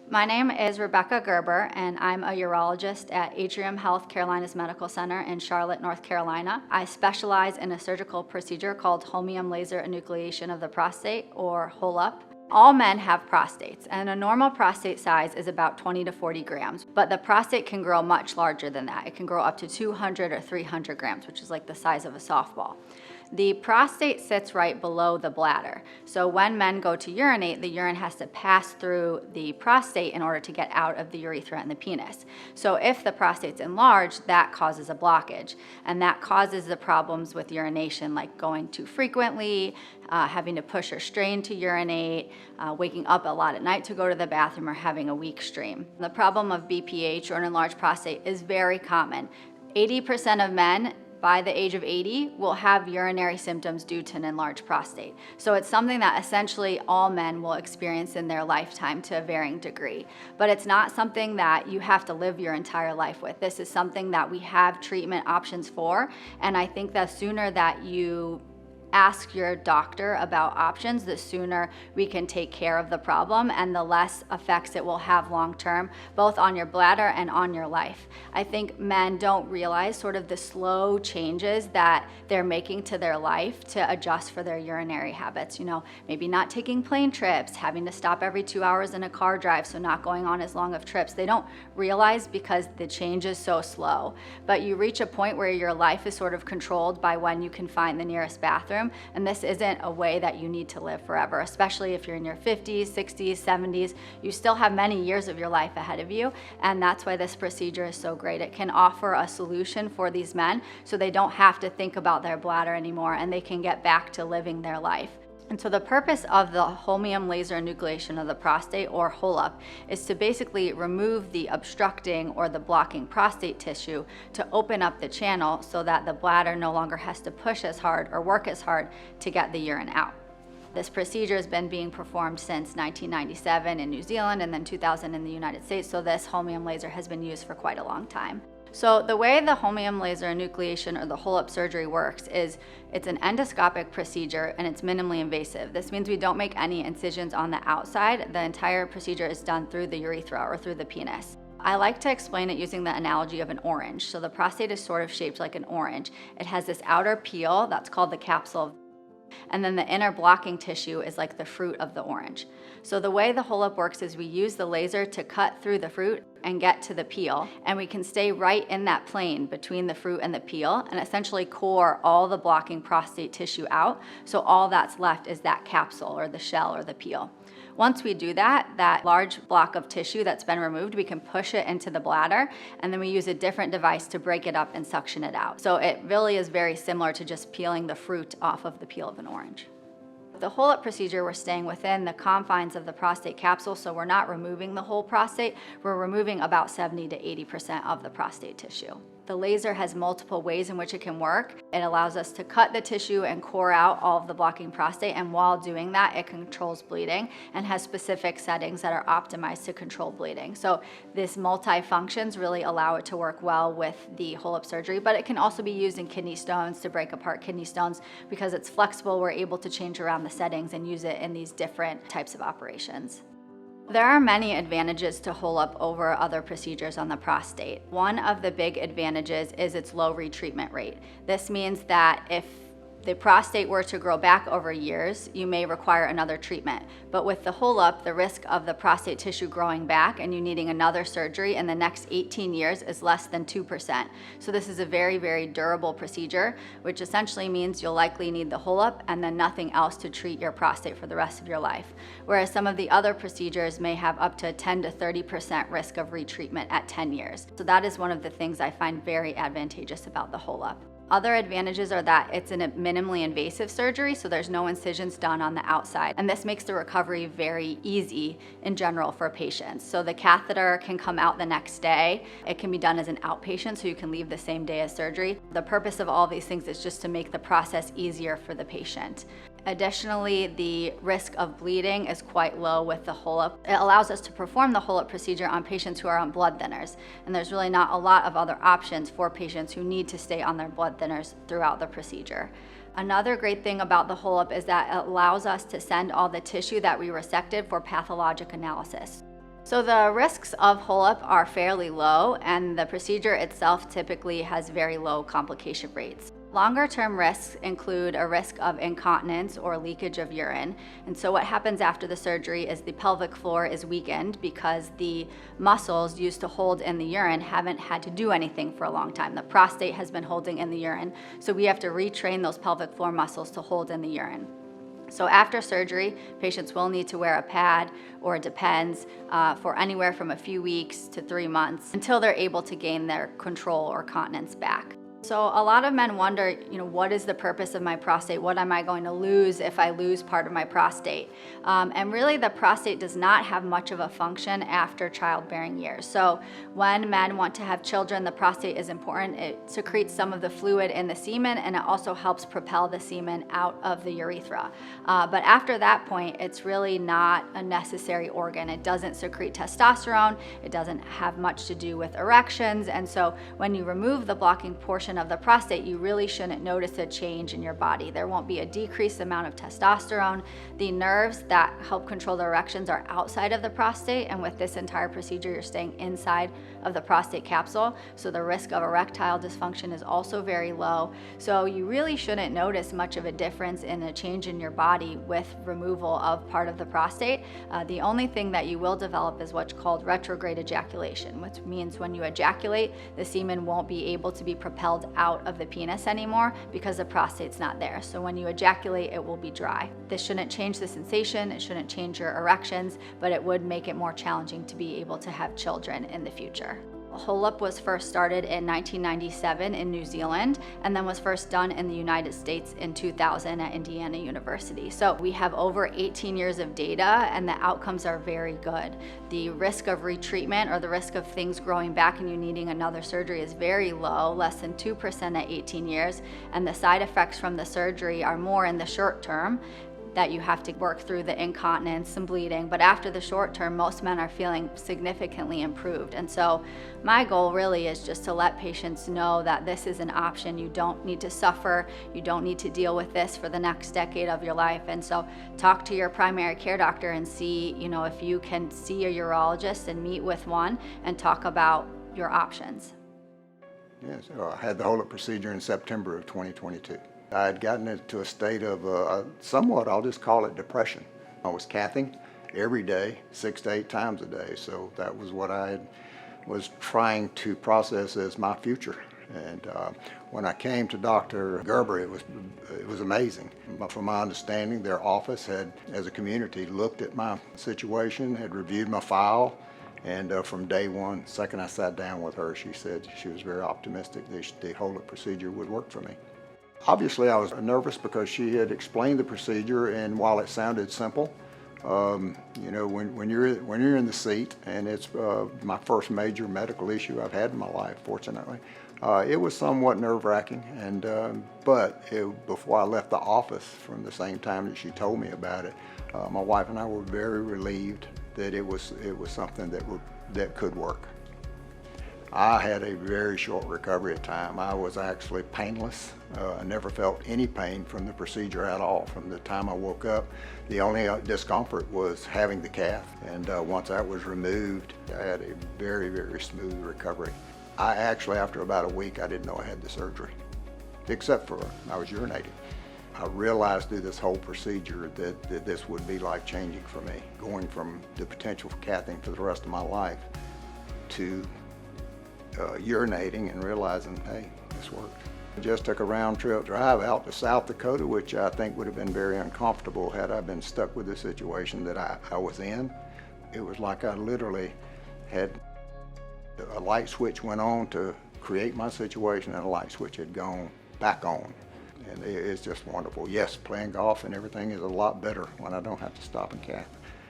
My name is Rebecca Gerber, and I'm a urologist at Atrium Health Carolinas Medical Center in Charlotte, North Carolina. I specialize in a surgical procedure called holmium laser enucleation of the prostate, or HOLEP. All men have prostates, and a normal prostate size is about 20 to 40 grams, but the prostate can grow much larger than that. It can grow up to 200 or 300 grams, which is like the size of a softball. The prostate sits right below the bladder. So when men go to urinate, the urine has to pass through the prostate in order to get out of the urethra and the penis. So if the prostate's enlarged, that causes a blockage. And that causes the problems with urination, like going too frequently, having to push or strain to urinate, waking up a lot at night to go to the bathroom, or having a weak stream. The problem of BPH, or an enlarged prostate, is very common. 80% of men by the age of 80 will have urinary symptoms due to an enlarged prostate. So it's something that essentially all men will experience in their lifetime to a varying degree. But it's not something that you have to live your entire life with. This is something that we have treatment options for, and I think the sooner that you ask your doctor about options, the sooner we can take care of the problem and the less effects it will have long term, both on your bladder and on your life. I think men don't realize sort of the slow changes that they're making to their life to adjust for their urinary habits. You know, maybe not taking plane trips, having to stop every 2 hours in a car drive, so not going on as long of trips. They don't realize because the change is so slow. But you reach a point where your life is sort of controlled by when you can find the nearest bathroom. And this isn't a way that you need to live forever, especially if you're in your 50s, 60s, 70s. You still have many years of your life ahead of you, and that's why this procedure is so great. It can offer a solution for these men so they don't have to think about their bladder anymore, and they can get back to living their life. And so the purpose of the holmium laser enucleation of the prostate, or HOLEP, is to basically remove the obstructing or the blocking prostate tissue to open up the channel so that the bladder no longer has to push as hard or work as hard to get the urine out. This procedure has been being performed since 1997 in New Zealand and then 2000 in the United States, so this holmium laser has been used for quite a long time. So the way the holmium laser enucleation, or the HOLEP surgery, works is it's an endoscopic procedure and it's minimally invasive. This means we don't make any incisions on the outside. The entire procedure is done through the urethra or through the penis. I like to explain it using the analogy of an orange. So the prostate is sort of shaped like an orange. It has this outer peel that's called the capsule, and then the inner blocking tissue is like the fruit of the orange. So the way the HOLEP works is we use the laser to cut through the fruit and get to the peel, and we can stay right in that plane between the fruit and the peel and essentially core all the blocking prostate tissue out, so all that's left is that capsule or the shell or the peel. Once we do that, that large block of tissue that's been removed, we can push it into the bladder, and then we use a different device to break it up and suction it out. So it really is very similar to just peeling the fruit off of the peel of an orange. The HOLEP procedure, we're staying within the confines of the prostate capsule, so we're not removing the whole prostate, we're removing about 70 to 80% of the prostate tissue. The laser has multiple ways in which it can work. It allows us to cut the tissue and core out all of the blocking prostate, and while doing that, it controls bleeding and has specific settings that are optimized to control bleeding. So this multi-functions really allow it to work well with the HOLEP surgery, but it can also be used in kidney stones to break apart kidney stones. Because it's flexible, we're able to change around the settings and use it in these different types of operations. There are many advantages to HOLEP over other procedures on the prostate. One of the big advantages is its low retreatment rate. This means that if the prostate were to grow back over years, you may require another treatment. But with the HOLEP, the risk of the prostate tissue growing back and you needing another surgery in the next 18 years is less than 2%. So this is a very, very durable procedure, which essentially means you'll likely need the HOLEP and then nothing else to treat your prostate for the rest of your life. Whereas some of the other procedures may have up to 10 to 30% risk of retreatment at 10 years. So that is one of the things I find very advantageous about the HOLEP. Other advantages are that it's a minimally invasive surgery, so there's no incisions done on the outside. And this makes the recovery very easy in general for patients. So the catheter can come out the next day. It can be done as an outpatient, so you can leave the same day as surgery. The purpose of all these things is just to make the process easier for the patient. Additionally, the risk of bleeding is quite low with the HOLEP. It allows us to perform the HOLEP procedure on patients who are on blood thinners, and there's really not a lot of other options for patients who need to stay on their blood thinners throughout the procedure. Another great thing about the HOLEP is that it allows us to send all the tissue that we resected for pathologic analysis. So the risks of HOLEP are fairly low, and the procedure itself typically has very low complication rates. Longer-term risks include a risk of incontinence or leakage of urine. And so what happens after the surgery is the pelvic floor is weakened because the muscles used to hold in the urine haven't had to do anything for a long time. The prostate has been holding in the urine, so we have to retrain those pelvic floor muscles to hold in the urine. So after surgery, patients will need to wear a pad, or it depends, for anywhere from a few weeks to 3 months until they're able to gain their control or continence back. So a lot of men wonder, what is the purpose of my prostate? What am I going to lose if I lose part of my prostate? And really the prostate does not have much of a function after childbearing years. So when men want to have children, the prostate is important. It secretes some of the fluid in the semen, and it also helps propel the semen out of the urethra. But after that point, it's really not a necessary organ. It doesn't secrete testosterone. It doesn't have much to do with erections. And so when you remove the blocking portion of the prostate, you really shouldn't notice a change in your body. There won't be a decreased amount of testosterone. The nerves that help control the erections are outside of the prostate, and with this entire procedure, you're staying inside of the prostate capsule, so the risk of erectile dysfunction is also very low. So you really shouldn't notice much of a difference in a change in your body with removal of part of the prostate. The only thing that you will develop is what's called retrograde ejaculation, which means when you ejaculate, the semen won't be able to be propelled out of the penis anymore because the prostate's not there. So when you ejaculate, it will be dry. This shouldn't change the sensation, it shouldn't change your erections, but it would make it more challenging to be able to have children in the future. HOLEP was first started in 1997 in New Zealand, and then was first done in the United States in 2000 at Indiana University. So we have over 18 years of data, and the outcomes are very good. The risk of retreatment, or the risk of things growing back and you needing another surgery, is very low, less than 2% at 18 years, and the side effects from the surgery are more in the short term, that you have to work through the incontinence and bleeding. But after the short term, most men are feeling significantly improved. And so my goal really is just to let patients know that this is an option. You don't need to suffer. You don't need to deal with this for the next decade of your life. And so talk to your primary care doctor and see, if you can see a urologist and meet with one and talk about your options. Yes, I had the HOLEP procedure in September of 2022. I had gotten into a state of somewhat, I'll just call it depression. I was cathing every day, 6 to 8 times a day. So that was what I was trying to process as my future. And when I came to Dr. Gerber, it was amazing. From my understanding, their office had, as a community, looked at my situation, had reviewed my file, and from day one, second I sat down with her, she said she was very optimistic that the HOLEP procedure would work for me. Obviously, I was nervous because she had explained the procedure, and while it sounded simple, when you're in the seat, and it's my first major medical issue I've had in my life, fortunately, it was somewhat nerve-wracking. And but before I left the office, from the same time that she told me about it, my wife and I were very relieved that it was something that could work. I had a very short recovery time. I was actually painless. I never felt any pain from the procedure at all. From the time I woke up, the only discomfort was having the cath. And once that was removed, I had a very, very smooth recovery. I actually, after about a week, I didn't know I had the surgery, except for I was urinating. I realized through this whole procedure that this would be life-changing for me, going from the potential for cathing for the rest of my life to urinating and realizing, hey, this worked. I just took a round trip drive out to South Dakota, which I think would have been very uncomfortable had I been stuck with the situation that I was in. It was like I literally had a light switch went on to create my situation, and a light switch had gone back on. And it's just wonderful. Yes, playing golf and everything is a lot better when I don't have to stop and cath.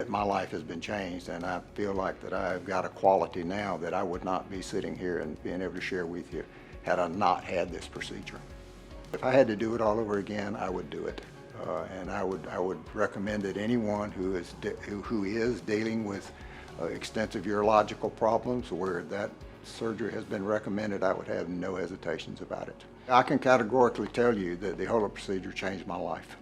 My life has been changed, and I feel like that I've got a quality now that I would not be sitting here and being able to share with you had I not had this procedure. If I had to do it all over again, I would do it. And I would recommend that anyone who is dealing with extensive urological problems where that surgery has been recommended, I would have no hesitations about it. I can categorically tell you that the HOLEP procedure changed my life.